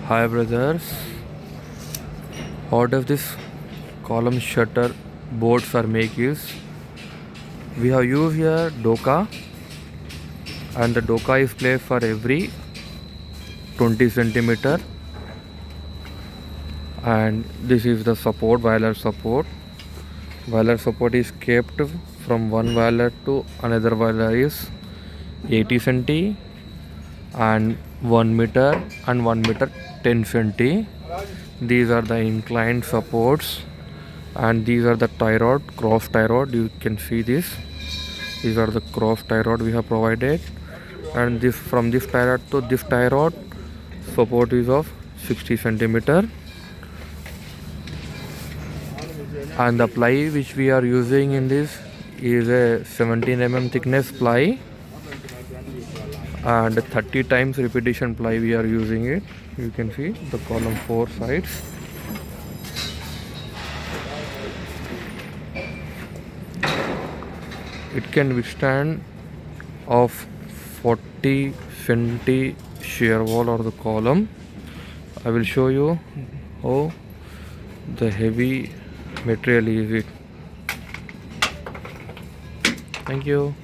Hi brothers, how does this column shutter boards are make is we have used here Doka, and the Doka is placed for every 20 centimeter, and this is the support, Wire support is kept from one wire to another wire is 80 centi and 1 meter and 1 meter 10 centi. These are the inclined supports, and these are the tie rod, cross tie rod. You can see this. These are the cross tie rod we have provided, and this from this tie rod to this tie rod support is of 60 centimeter, and the ply which we are using in this is a 17 thickness ply, and 30 times repetition ply we are using it. You can see the column 4 sides. It can withstand of 40 centi shear wall or the column. I will show you how the heavy material is it. Thank you.